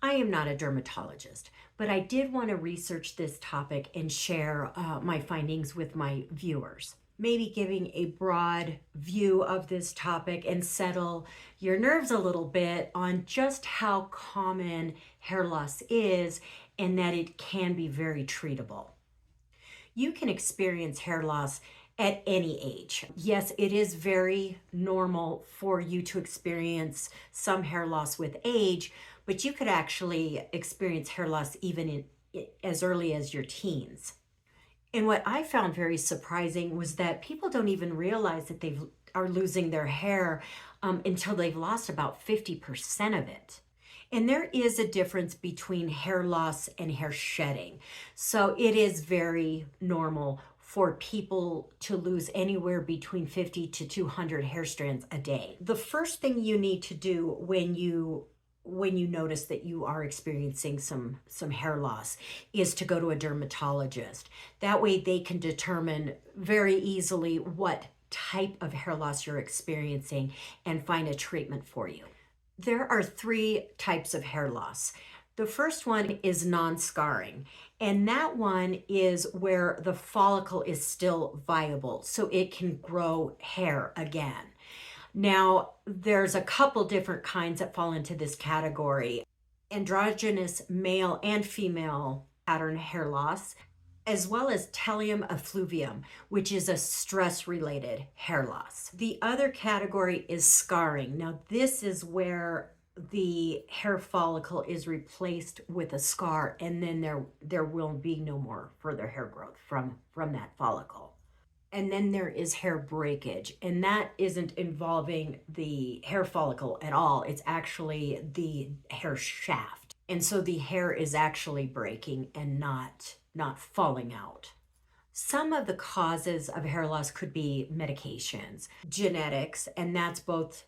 I am not a dermatologist, but I did want to research this topic and share my findings with my viewers. Maybe giving a broad view of this topic and settle your nerves a little bit on just how common hair loss is and that it can be very treatable. You can experience hair loss at any age. Yes, it is very normal for you to experience some hair loss with age, but you could actually experience hair loss even as early as your teens. And what I found very surprising was that people don't even realize that they are losing their hair until they've lost about 50% of it. And there is a difference between hair loss and hair shedding. So it is very normal for people to lose anywhere between 50 to 200 hair strands a day. The first thing you need to do when you notice that you are experiencing some hair loss is to go to a dermatologist. That way they can determine very easily what type of hair loss you're experiencing and find a treatment for you. There are three types of hair loss. The first one is non-scarring, and that one is where the follicle is still viable, so it can grow hair again. Now, there's a couple different kinds that fall into this category. Androgynous male and female pattern hair loss, as well as telium effluvium, which is a stress-related hair loss. The other category is scarring. Now, this is where the hair follicle is replaced with a scar, and then there will be no more further hair growth from that follicle. And then there is hair breakage, and that isn't involving the hair follicle at all. It's actually the hair shaft. And so the hair is actually breaking and not falling out. Some of the causes of hair loss could be medications, genetics, and that's both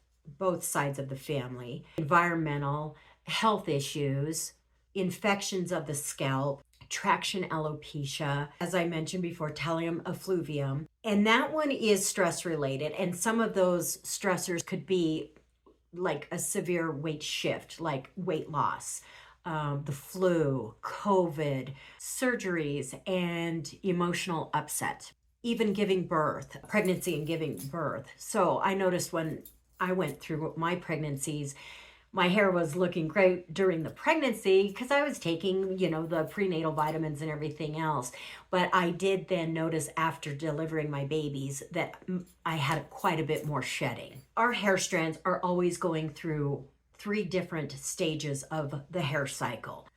sides of the family, environmental, health issues, infections of the scalp, traction alopecia, as I mentioned before, telium effluvium. And that one is stress related. And some of those stressors could be like a severe weight shift, like weight loss, the flu, COVID, surgeries, and emotional upset, even giving birth, pregnancy and giving birth. So I noticed when I went through my pregnancies, my hair was looking great during the pregnancy because I was taking, the prenatal vitamins and everything else. But I did then notice after delivering my babies that I had quite a bit more shedding. Our hair strands are always going through 3 different stages of the hair cycle.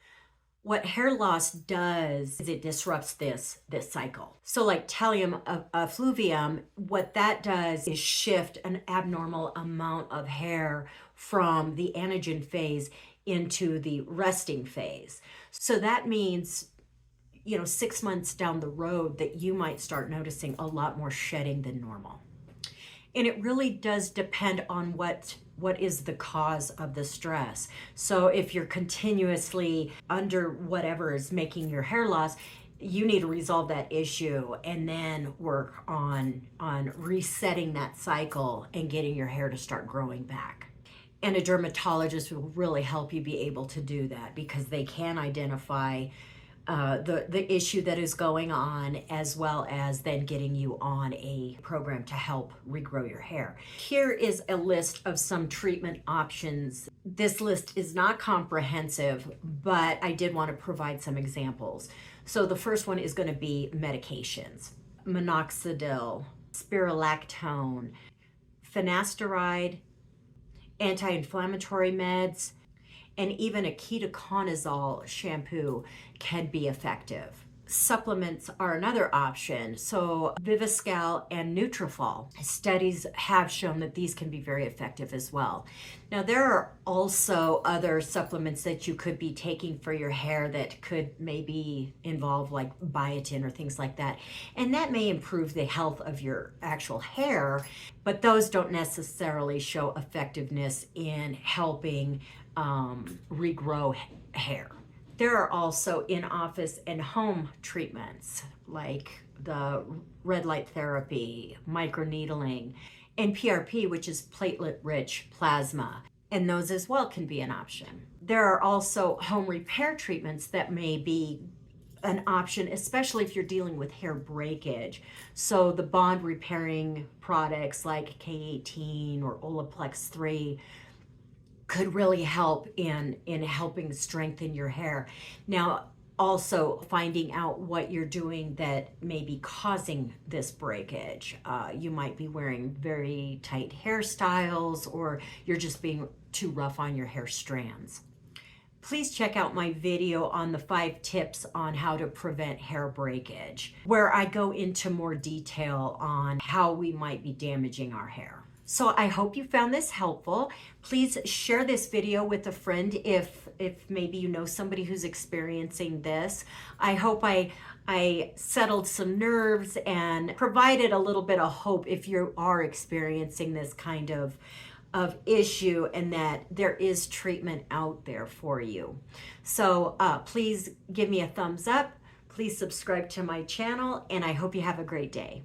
What hair loss does is it disrupts this cycle. So like telium effluvium, what that does is shift an abnormal amount of hair from the anagen phase into the resting phase. So that means, 6 months down the road that you might start noticing a lot more shedding than normal. And it really does depend on what is the cause of the stress. So if you're continuously under whatever is making your hair loss, you need to resolve that issue and then work on resetting that cycle and getting your hair to start growing back. And a dermatologist will really help you be able to do that because they can identify the issue that is going on, as well as then getting you on a program to help regrow your hair. Here is a list of some treatment options. This list is not comprehensive, but I did want to provide some examples. So the first one is going to be medications: minoxidil, spirulactone, finasteride, anti-inflammatory meds, and even a ketoconazole shampoo can be effective. Supplements are another option. So Viviscal and Nutrafol. Studies have shown that these can be very effective as well. Now there are also other supplements that you could be taking for your hair that could maybe involve like biotin or things like that. And that may improve the health of your actual hair, but those don't necessarily show effectiveness in helping regrow hair. There are also in-office and home treatments like the red light therapy, microneedling, and PRP, which is platelet-rich plasma. and those as well can be an option. There are also home repair treatments that may be an option, especially if you're dealing with hair breakage. So the bond repairing products like K18 or Olaplex 3 could really help in helping strengthen your hair. Now, also finding out what you're doing that may be causing this breakage. You might be wearing very tight hairstyles, or you're just being too rough on your hair strands. Please check out my video on the 5 tips on how to prevent hair breakage, where I go into more detail on how we might be damaging our hair. So I hope you found this helpful. Please share this video with a friend if maybe you know somebody who's experiencing this. I hope I settled some nerves and provided a little bit of hope if you are experiencing this kind of issue, and that there is treatment out there for you. So please give me a thumbs up. Please subscribe to my channel, and I hope you have a great day.